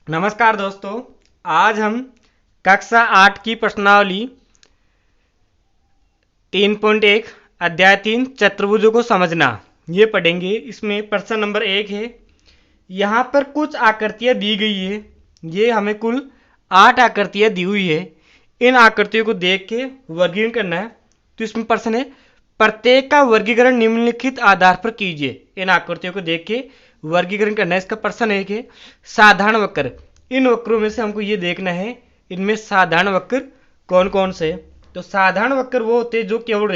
नमस्कार दोस्तों। आज हम कक्षा 8 की प्रश्नावली 3.1 अध्याय 3 चतुर्भुजों को समझना ये पढ़ेंगे। इसमें प्रश्न नंबर 1 है। यहाँ पर कुछ आकृतियाँ दी गई है। ये हमें कुल 8 आकृतियाँ दी हुई है। इन आकृतियों को देख के वर्गीकरण करना है। तो इसमें प्रश्न है, प्रत्येक का वर्गीकरण निम्नलिखित आधार पर कीजिए। इन आकृतियों को देख के वर्गीकरण करना है। इसका प्रश्न है कि साधारण वक्र, इन वक्रों में से हमको ये देखना है इनमें साधारण वक्र कौन कौन से। तो साधारण वक्र वो होते हैं जो केवल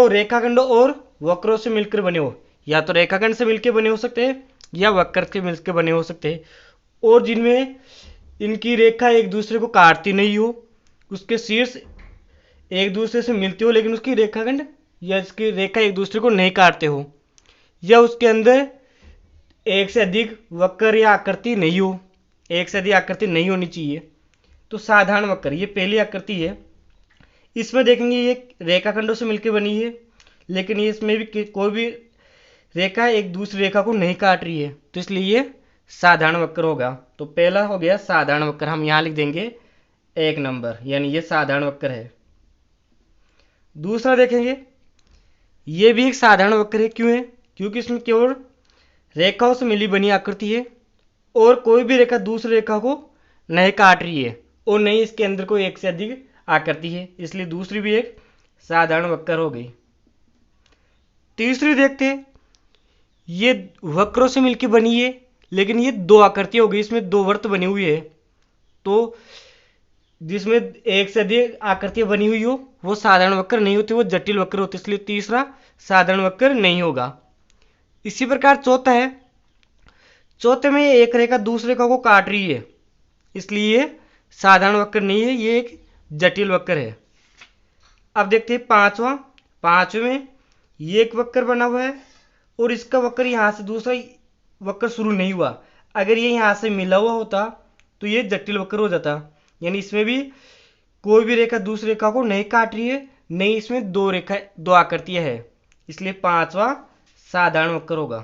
रेखाखंडों और वक्रों से मिलकर बने हो। या तो रेखाखंड से मिलकर बने हो सकते हैं या वक्र से मिलकर बने हो सकते हैं, और जिनमें इनकी रेखा एक दूसरे को काटती नहीं हो, उसके शीर्ष एक दूसरे से मिलते हो लेकिन उसकी रेखाखंड या इसकी रेखा एक दूसरे को नहीं काटते हो, या उसके अंदर एक से अधिक वक्र या आकृति नहीं हो। एक से अधिक आकृति नहीं होनी चाहिए। तो साधारण वक्र ये पहली आकृति है। इसमें देखेंगे ये रेखाखंडों से मिलकर बनी है, लेकिन ये इसमें भी कोई भी रेखा एक दूसरी रेखा को नहीं काट रही है, तो इसलिए ये साधारण वक्र होगा। तो पहला हो गया साधारण वक्र, हम यहाँ लिख देंगे 1 नंबर, यानी ये साधारण वक्र है। दूसरा देखेंगे, ये भी एक साधारण वक्र है। क्यों है? क्योंकि इसमें केवल रेखाओं से मिली बनी आकृति है और कोई भी रेखा दूसरी रेखा को नहीं काट रही है, और नहीं इसके अंदर कोई एक से अधिक आकृति है, इसलिए दूसरी भी एक साधारण वक्र हो गई। तीसरी देखते हैं, ये वक्रों से मिलकर बनी है लेकिन ये दो आकृतियां हो गई, इसमें दो वृत्त बने हुए है। तो जिसमें एक से अधिक आकृतियां बनी हुई हो वो साधारण वक्र नहीं होती, वो जटिल वक्र होते, इसलिए तीसरा साधारण वक्र नहीं होगा। इसी प्रकार चौथा है, चौथे में एक रेखा दूसरे रेखा को काट रही है, इसलिए ये साधारण वक्र नहीं है, ये एक जटिल वक्र है। अब देखते हैं पांचवा। पांचवें में ये एक वक्र बना हुआ है और इसका वक्र यहां से दूसरा वक्र शुरू नहीं हुआ। अगर ये यहां से मिला हुआ होता तो ये जटिल वक्र हो जाता, यानी इसमें भी कोई भी रेखा दूसरी रेखा को नहीं काट रही है, नहीं इसमें दो आकृतियां है, इसलिए पांचवा साधारण वक्र होगा।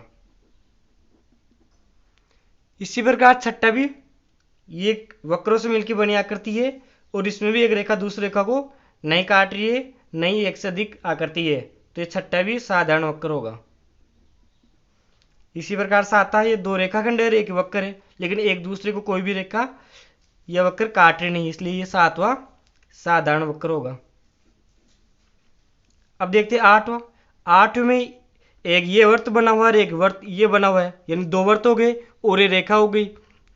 इसी प्रकार छठा भी ये वक्रों से मिलकर बनी आकृति है और इसमें भी एक रेखा दूसरी रेखा को नहीं काट रही है, नहीं एक से अधिक आकृति है, तो ये छठा भी साधारण वक्र होगा। इसी प्रकार सातवां, ये दो रेखाखंड है और एक वक्र है, लेकिन एक दूसरे को कोई भी रेखा या वक्र काट रही नहीं, इसलिए ये सातवां साधारण वक्र होगा। अब देखते हैं आठवां। आठवें में एक ये वर्त बना हुआ है, एक वर्त ये बना हुआ है, यानी दो वर्त हो गए और ये रेखा हो गई,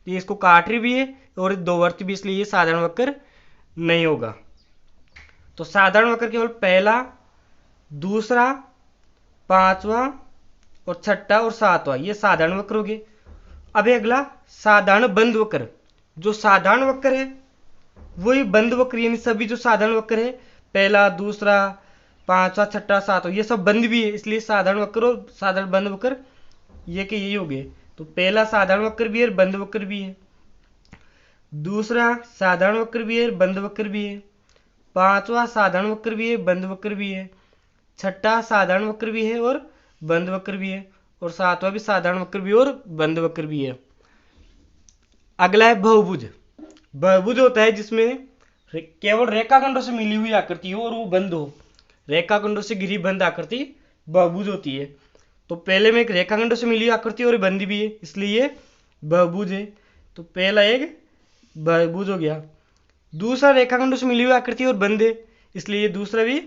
ये इसको काट रही भी है और दो वर्त भी, इसलिए ये साधारण वक्र नहीं होगा। तो साधारण वक्र केवल पहला, दूसरा, पांचवा और छठा और सातवां ये साधारण वक्र हो गए। अब अगला साधारण बंद वक्र। जो साधारण वक्र है वही बंद वक्र, यानी सभी जो साधारण वक्र है पहला, दूसरा, पांचवा, छठा, सातवां ये सब बंद भी है, इसलिए साधारण वक्र और साधारण बंद वक्र ये के यही हो गए। तो पहला साधारण वक्र भी है, बंद वक्र भी है। दूसरा साधारण वक्र भी है, बंद वक्र भी है। पांचवा साधारण वक्र भी है, बंद वक्र भी है। छठा साधारण वक्र भी है और बंद वक्र भी है, और सातवां भी साधारण वक्र भी है और बंद वक्र भी है। अगला है बहुभुज। बहुभुज होता है जिसमें केवल रेखाखंडों से मिली हुई आकृति हो और वो बंद हो। रेखाखंडों से घिरी बंद आकृति बहुभुज होती है। तो पहले में एक रेखाखंडों से मिली हुई आकृति और बंद भी है, इसलिए ये बहुभुज है। तो पहला एक बहुभुज हो गया। दूसरा रेखाखंडों से मिली हुई आकृति और बंद है, इसलिए ये दूसरा भी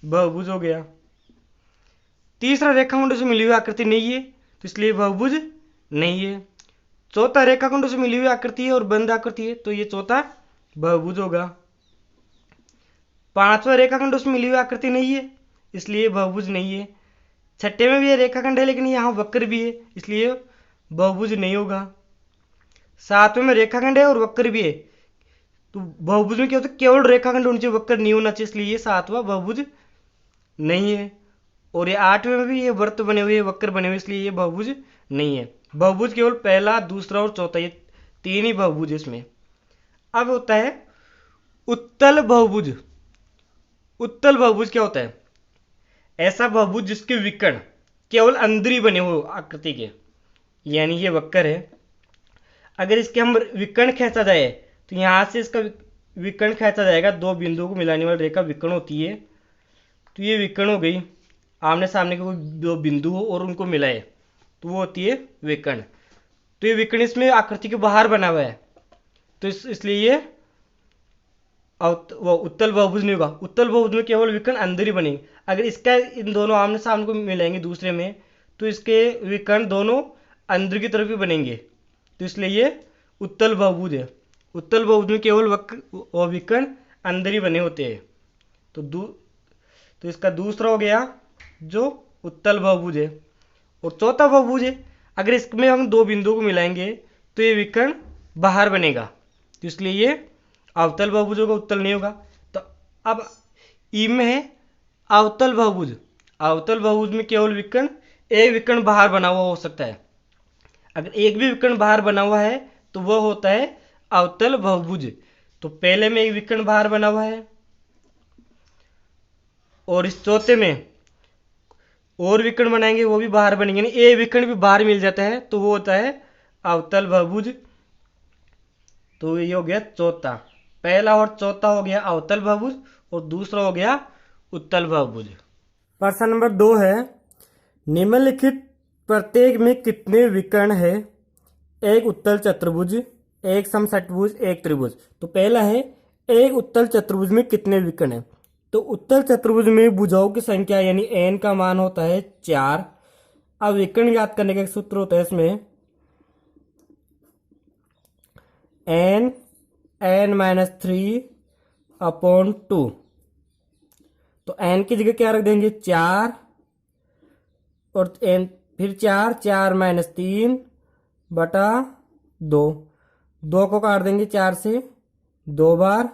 बहुभुज हो गया। तीसरा रेखाखंडों से मिली हुई आकृति नहीं है, तो इसलिए बहुभुज नहीं है। चौथा रेखाखंडों से मिली हुई आकृति है और बंद आकृति है, तो ये चौथा बहुभुज होगा। पांचवा रेखाखंडों से मिली हुई आकृति नहीं है, इसलिए बहुभुज नहीं है। छठे में भी ये रेखाखंड है लेकिन यहाँ वक्र भी है, इसलिए बहुभुज नहीं होगा। सातवें में रेखाखंड है और वक्र भी है, तो बहुभुज में क्या होता है, केवल रेखाखंड होना चाहिए, वक्र नहीं होना चाहिए, इसलिए ये सातवां बहुभुज नहीं है। और ये आठवें में भी ये वृत्त बने हुए, वक्र बने हुए, इसलिए ये बहुभुज नहीं है। बहुभुज केवल पहला, दूसरा और चौथा, ये तीन ही बहुभुज है इसमें। अब होता है उत्तल बहुभुज। उत्तल बहुभुज क्या होता है? ऐसा बहुभुज जिसके विकर्ण केवल अंदर ही बने हुए आकृति के, यानी ये वक्र है, अगर इसके हम विकर्ण खींचा जाए तो यहाँ से इसका विकर्ण खींचा जाएगा, दो बिंदुओं को मिलाने वाली रेखा विकर्ण होती है। तो ये विकर्ण हो गई, आमने सामने के कोई दो बिंदु हो और उनको मिलाए तो वो होती है विकर्ण। तो ये विकर्ण इसमें आकृति के बाहर बना हुआ है, तो इसलिए ये वो उत्तल बहुभुज नहीं होगा। उत्तल बहुभुज में केवल विकर्ण अंदर ही बनेंगे। अगर इसका इन दोनों आमने सामने को मिलाएंगे दूसरे में तो इसके विकर्ण दोनों अंदर की तरफ ही बनेंगे, तो इसलिए ये उत्तल बहुभुज है। उत्तल बहुभुज में केवल विकर्ण अंदर ही बने होते हैं। तो इसका दूसरा हो गया जो उत्तल बहुभुज है। और चौथा बहुभुज है, अगर इसमें हम दो बिंदुओं को मिलाएंगे तो ये विकर्ण बाहर बनेगा, तो इसलिए ये अवतल बहुभुज होगा, उत्तल नहीं होगा। तो अब ई में है अवतल बहुभुज। अवतल बहुभुज में केवल विकर्ण एक विकर्ण बाहर बना हुआ हो सकता है। अगर एक भी विकर्ण बाहर बना हुआ है तो वह होता है अवतल बहुभुज। तो पहले में एक विकर्ण बाहर बना हुआ है और इस चौथे में और विकर्ण बनाएंगे वो भी बाहर बनेंगे, नहीं एक विकर्ण भी बाहर मिल जाता है तो वो होता है अवतल बहुभुज। तो ये हो गया चौथा। पहला और चौथा हो गया अवतल बहुभुज और दूसरा हो गया उत्तल बहुभुज। प्रश्न नंबर 2 है, निम्नलिखित प्रत्येक में कितने विकर्ण है? एक उत्तल चतुर्भुज, एक समषटभुज, एक त्रिभुज। तो पहला है एक उत्तल चतुर्भुज में कितने विकर्ण है? तो उत्तल चतुर्भुज में भुजाओं की संख्या यानी n का मान होता है 4। अब विकर्ण ज्ञात करने का एक सूत्र होता है इसमें n(n-3/2। तो n की जगह क्या रख देंगे 4 और n फिर 4 2 को काट देंगे 4 से 2 बार,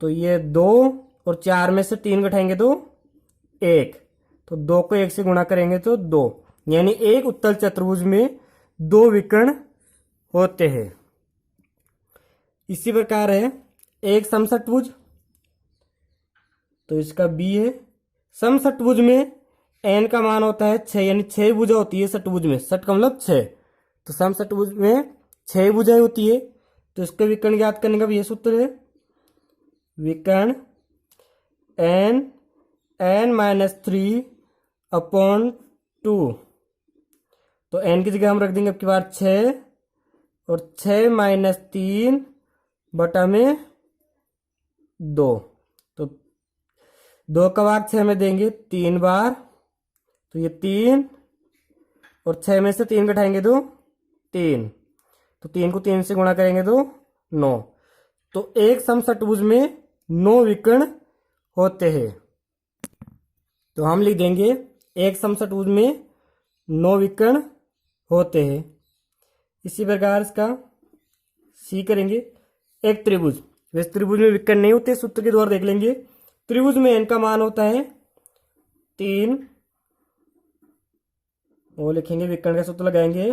तो ये 2 और 4 में से 3 घटाएंगे तो 1, तो 2 को 1 से गुणा करेंगे तो 2, यानी एक उत्तल चतुर्भुज में 2 विकर्ण होते हैं। इसी प्रकार है एक समषटभुज, तो इसका बी है। समषटभुज में n का मान होता है 6, यानी 6 भुजा होती है षटभुज में, षट का मतलब 6, तो समषटभुज में 6 भुजाएं होती है। तो इसके विकर्ण ज्ञात करने का भी ये सूत्र है, विकर्ण n(n-3/2। तो n की जगह हम रख देंगे अब की बार 6 और 6-3/2, तो 2 का भाग 6 में देंगे 3 बार, तो ये 3 और 6 में से 3 घटाएंगे तो 3, तो 3 को 3 से गुणा करेंगे तो 9। तो एक समषटभुज में 9 विकर्ण होते हैं। तो हम लिख देंगे एक समषटभुज में 9 विकर्ण होते हैं। इसी प्रकार इसका सी करेंगे। एक त्रिभुज, वैसे त्रिभुज में विकर्ण नहीं होते, सूत्र के द्वारा देख लेंगे। त्रिभुज में n का मान होता है 3, वो लिखेंगे विकर्ण का सूत्र लगाएंगे,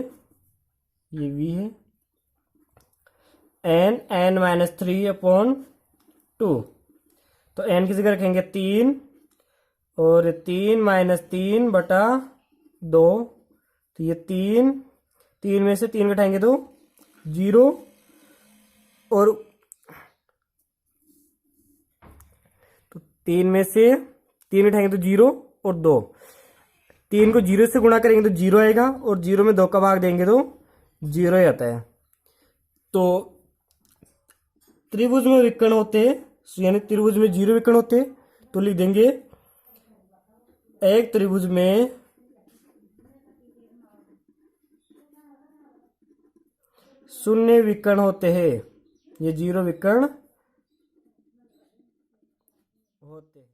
ये v है, n(n-3/2। तो n की जगह रखेंगे 3 और 3-3/2, तो ये 3 में से 3 घटाएंगे तो 0, और तो 3 में से 3 घटाएंगे तो 0 और 2, 3 को 0 से गुणा करेंगे तो 0 आएगा, और 0 में 2 का भाग देंगे तो 0 ही आता है। तो त्रिभुज में विकर्ण होते हैं, यानी त्रिभुज में 0 विकर्ण होते हैं, तो लिख देंगे एक त्रिभुज में शून्य विकर्ण होते हैं, ये 0 विकर्ण होते हैं।